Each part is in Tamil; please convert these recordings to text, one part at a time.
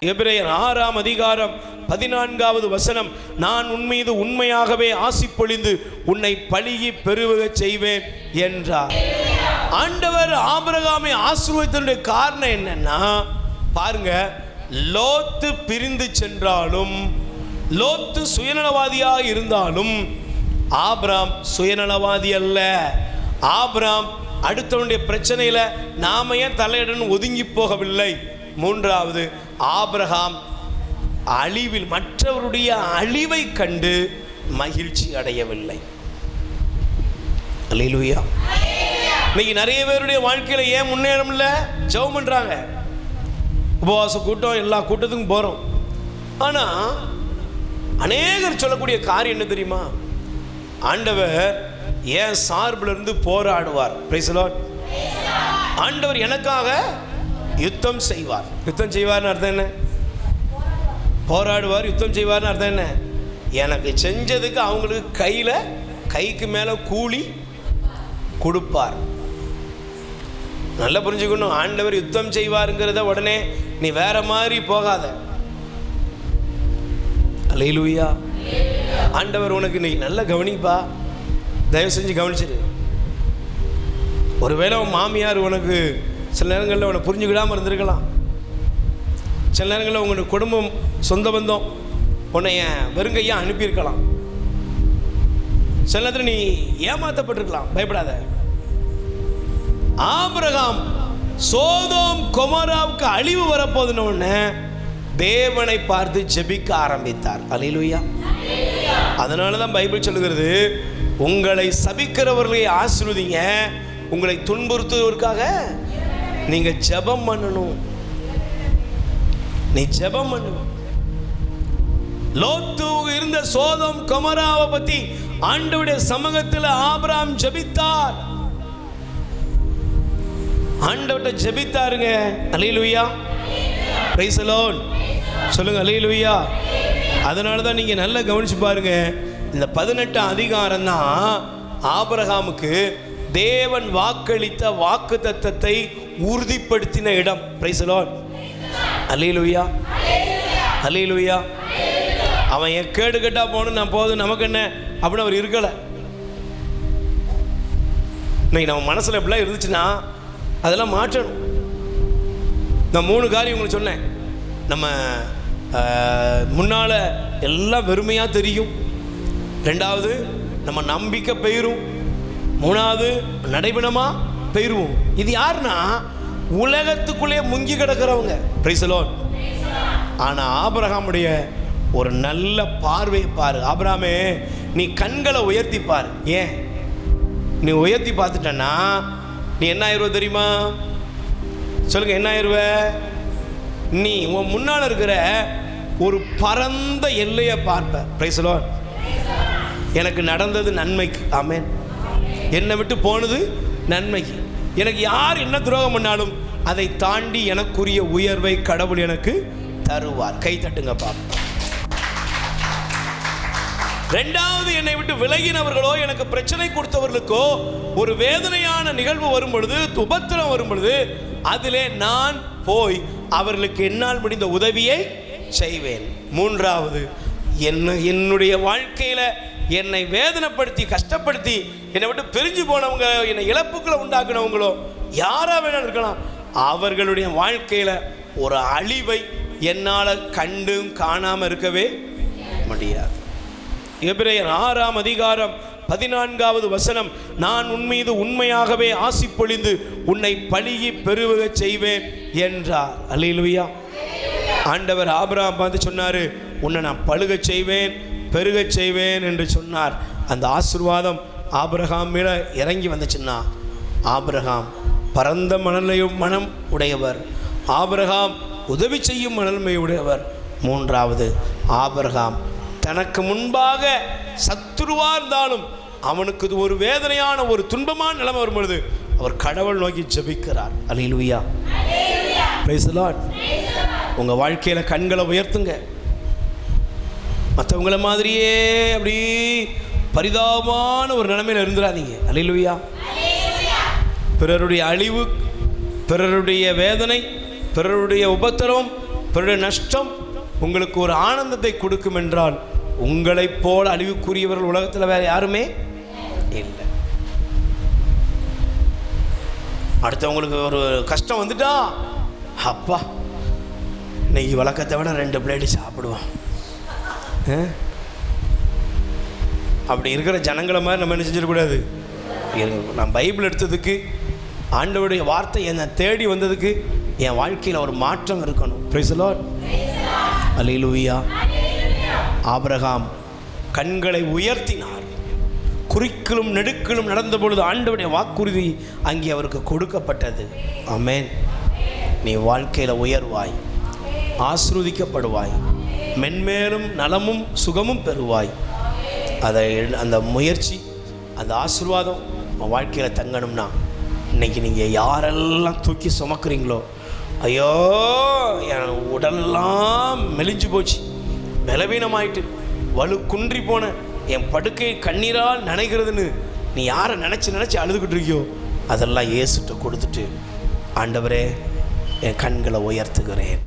எபிரேயர் 6ஆம் அதிகாரம் 14வது வசனம், நான் உன்மீது உண்மையாகவே ஆசி பொழிந்து உன்னை பழிகி பெருக செய்வேன் என்றார். ஆண்டவர் ஆபிரகாமை ஆசீர்வதித்ததனுடைய காரணம் என்னன்னா பாருங்க, லோத்து பிரிந்து சென்றாலும், லோத்து சுயநலவாதியாக இருந்தாலும் ஆபிரகாம் சுயநலவாதி அல்ல. ஆபிரகாம் அடுத்தவனுடைய பிரச்சனையில நாம ஏன் தலையிடணும் ஒதுங்கி போகவில்லை. மூன்றாவது, ஆபிரகாம் அழிவில், மற்றவருடைய அழிவை கண்டு மகிழ்ச்சி அடையவில்லை. அல்லேலூயா. இன்னைக்கு நிறைய பேருடைய வாழ்க்கையில ஏன் முன்னேறம் இல்லை? ஜெபம் பண்றாங்க, உபவாச கூட்டம், எல்லா கூட்டத்துக்கும் போறோம். ஆனா அநேகர் சொல்லக்கூடிய காரியம் என்ன தெரியுமா? ஆண்டவர் ஏன் சார்பில் இருந்து போராடுவார். Price the Lord. ஆண்டவர் எனக்காக யுத்தம் செய்வார். யுத்தம் செய்வார்னு அர்த்தம் என்ன? போராடுவார். யுத்தம் செய்வார்னு அர்த்தம் என்ன? எனக்கு செஞ்சதுக்கு அவங்களுக்கு கைக்கு மேலே கூலி கொடுப்பார். நல்லா புரிஞ்சுக்கணும். ஆண்டவர் யுத்தம் செய்வாருங்கிறத உடனே நீ வேற மாதிரி போகாத. அல்லேலூயா. ஆண்டவர் உனக்கு இன்னைக்கு நல்லா கவனிப்பா, தயவு செஞ்சு கவனிச்சிரு. ஒருவேளை உன் மாமியார் உனக்கு சில நேரங்களில் உன்னை புரிஞ்சுக்கிடாமல் இருந்திருக்கலாம். சில நேரங்களில் உங்களுடைய குடும்பம், சொந்த பந்தம் உன்னை வெறுங்கையாக அனுப்பியிருக்கலாம். சில நேரத்தில் நீ ஏமாற்றப்பட்டிருக்கலாம். பயப்படாத. ஆபிரகாம் சோதோம் கொமோராவுக்கு அழிவு வரப்போதுன்னு உடனே தேவனை பார்த்து ஜெபிக்க ஆரம்பித்தார். அல்லேலூயா. அதனால தான் பைபிள் சொல்லுகிறது, உங்களை சபிக்கிறவர்களை ஆசீர்வதிங்க, உங்களை துன்புறுத்துவதற்காக நீங்க ஜெபம் பண்ணணும். நீ ஜெபம் பண்ணணும். லோத்து இருந்த சோதோம் கொமோராவை பத்தி ஆண்டவருடைய சமூகத்தில் ஆபிரகாம் ஜெபித்தார். ஆண்டவர்கிட்ட ஜெபித்தாருங்க. அல்லேலூயா. Praise the Lord. சொல்லுங்க அல்லேலூயா. அதனால தான் நீங்க நல்லா கவனிச்சு பாருங்க, இந்த 18ஆம் அதிகாரம் தான் ஆபிரகாமுக்கு தேவன் வாக்களித்த வாக்குத்தத்தத்தை உறுதிப்படுத்தின இடம். Praise the lord. அல்லேலூயா. அல்லேலூயா. அவன் என் கேடு கட்டா போகணும், நான் போதும், நமக்கு என்ன அப்படின்னு அவர் இருக்கலை. இன்னைக்கு நம்ம மனசில் எப்படிலாம் இருந்துச்சுன்னா அதெல்லாம் மாற்றணும். நான் 3 காரியம் உங்களுக்கு சொன்னேன். நம்ம முன்னால் எல்லாம் வெறுமையாக தெரியும். 2வது, நம்ம நம்பிக்கை பெயரும். 3வது, நடைபெணமாக பெயருவோம். இது யாருன்னா உலகத்துக்குள்ளே முங்கி கிடக்கிறவங்க. Price the Lord. ஆனால் ஆபிரகாமுடைய ஒரு நல்ல பார்வையை பாரு. ஆபிரகாமே, நீ கண்களை உயர்த்தி பாரு. ஏன்? நீ உயர்த்தி பார்த்துட்டன்னா நீ என்ன ஆயிருவ தெரியுமா? சொல்லுங்க, என்ன ஆயிருவ? நீ உன் முன்னால் இருக்கிற ஒரு பரந்த எல்லையை பார்ப்ப. Praise the lord. எனக்கு நடந்தது நன்மைக்கு. ஆமென். என்னை விட்டு போனது நன்மைக்கு. எனக்கு யார் என்ன துரோகம் பண்ணாலும் அதை தாண்டி எனக்குரிய உயர்வை கடவுள் எனக்கு தருவார். கை தட்டுங்க பாப்பா. 2வது, என்னை விட்டு விலகினவர்களோ, எனக்கு பிரச்சனை கொடுத்தவர்களுக்கோ ஒரு வேதனையான நிகழ்வு வரும் பொழுது, உபத்திரம் வரும் பொழுது, அதிலே நான் போய் அவர்களுக்கு என்னால் முடிந்த உதவியை செய்வேன். 3வது, என்னுடைய வாழ்க்கையில என்னை வேதனைப்படுத்தி கஷ்டப்படுத்தி என்னை விட்டு பிரிஞ்சு போனவங்க, என்னை இழப்புக்களை உண்டாக்குனவங்களோ யாரா வேணாலும் இருக்கலாம், அவர்களுடைய வாழ்க்கையில ஒரு அழிவை என்னால் கண்டும் காணாமல் இருக்கவே முடியாது. எபிரேயர் 6ஆம் அதிகாரம் 14வது வசனம், நான் உன்மீது உண்மையாகவே ஆசி பொழிந்து உன்னை பழிகி பெருக செய்வேன் என்றார். அல்லேலூயா. ஆண்டவர் ஆபிரகாம் பார்த்து சொன்னாரு, உன்னை நான் பழுக செய்வேன், பெருக செய்வேன் என்று சொன்னார். அந்த ஆசீர்வாதம் ஆபிரகாம் மேல இறங்கி வந்துச்சுன்னா, ஆபிரகாம் பரந்த மனம் உடையவர். ஆபிரகாம் உதவி செய்யும் மனநிலை உடையவர். 3வது, ஆபிரகாம் தனக்கு முன்பாக சத்துருவா இருந்தாலும் அவனுக்கு ஒரு வேதனையான ஒரு துன்பமான நிலைமை வரும்பொழுது அவர் கடவுள் நோக்கி ஜெபிக்கிறார். அல்லேலூயா. Praise the lord. உங்க வாழ்க்கையில கண்களை உயர்த்துங்க. மற்றவங்கள மாதிரியே அப்படி பரிதாபமான ஒரு நிலைமையில இருந்துடாதீங்க. அல்லேலூயா. பிறருடைய அழிவு, பிறருடைய வேதனை, பிறருடைய உபத்திரம், பிறருடைய நஷ்டம் உங்களுக்கு ஒரு ஆனந்தத்தை கொடுக்கும் என்றால், உங்களைப் போல அழிவுக்குரியவர்கள் உலகத்தில் வேற யாருமே இல்லை. அடுத்தவங்களுக்கு ஒரு கஷ்டம் வந்துட்டா, அப்பா இன்னைக்கு வழக்கத்தை விட 2 பிளேட்டு சாப்பிடுவோம். அப்படி இருக்கிற ஜனங்களை மாதிரி நம்ம என்ன செஞ்சிடக்கூடாது. நான் பைபிள் எடுத்ததுக்கு, ஆண்டவருடைய வார்த்தை என்னை தேடி வந்ததுக்கு என் வாழ்க்கையில் ஒரு மாற்றம் இருக்கணும். Price the lord. Hallelujah. Abraham கண்களை உயர்த்தினார். குறிக்கிலும் நெடுக்கிலும் நடந்த பொழுது ஆண்டவருடைய வாக்குறுதி அங்கே அவருக்கு கொடுக்கப்பட்டது. ஆமென். நீ வாழ்க்கையில் உயர்வாய், ஆசீர்வதிக்கப்படுவாய், மென்மேலும் நலமும் சுகமும் பெறுவாய். அதை அந்த முயற்சி, அந்த ஆசீர்வாதம் உன் வாழ்க்கையில் தங்கணும்னா, இன்னைக்கு நீங்கள் யாரெல்லாம் தூக்கி சுமக்கிறீங்களோ, ஐயோ என் உடலெல்லாம் மெலிஞ்சு போச்சு, பலவீனமாயிட்டு, வலு குன்றி போன, என் படுக்கை கண்ணீரால் நனைகிறதுன்னு நீ யாரை நினச்சி அழுதுகிட்டு இருக்கியோ, அதெல்லாம் இயேசுட்ட கொடுத்துட்டு, ஆண்டவரே என் கண்களை உயர்த்துகிறேன்.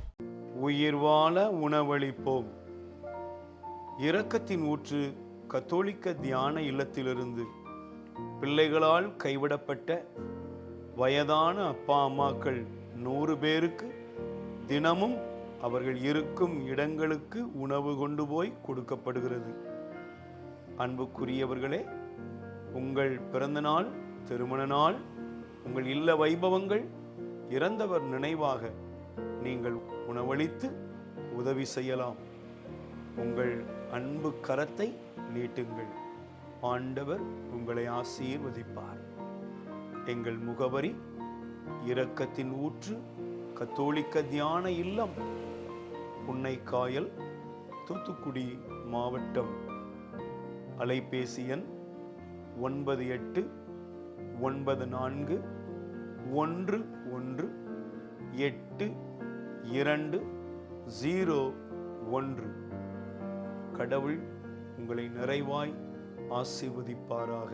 உயிர் வாழ உணவளிப்போம். இரக்கத்தின் ஊற்று கத்தோலிக்க தியான இல்லத்திலிருந்து பிள்ளைகளால் கைவிடப்பட்ட வயதான அப்பா அம்மாக்கள் 100 பேருக்கு தினமும் அவர்கள் இருக்கும் இடங்களுக்கு உணவு கொண்டு போய் கொடுக்கப்படுகிறது. அன்புக்குரியவர்களே, உங்கள் பிறந்த நாள், திருமண நாள், உங்கள் இல்ல வைபவங்கள், இறந்தவர் நினைவாக நீங்கள் உணவளித்து உதவி செய்யலாம். உங்கள் அன்பு கரத்தை நீட்டுங்கள். ஆண்டவர் உங்களை ஆசீர்வதிப்பார். எங்கள் முகவரி: இரக்கத்தின் ஊற்று கத்தோலிக்க தியான இல்லம், புன்னைக்காயல், தூத்துக்குடி மாவட்டம். அலைபேசி எண் 9814182201. கடவுள் உங்களை நிறைவாய் ஆசீர்வதிப்பாராக.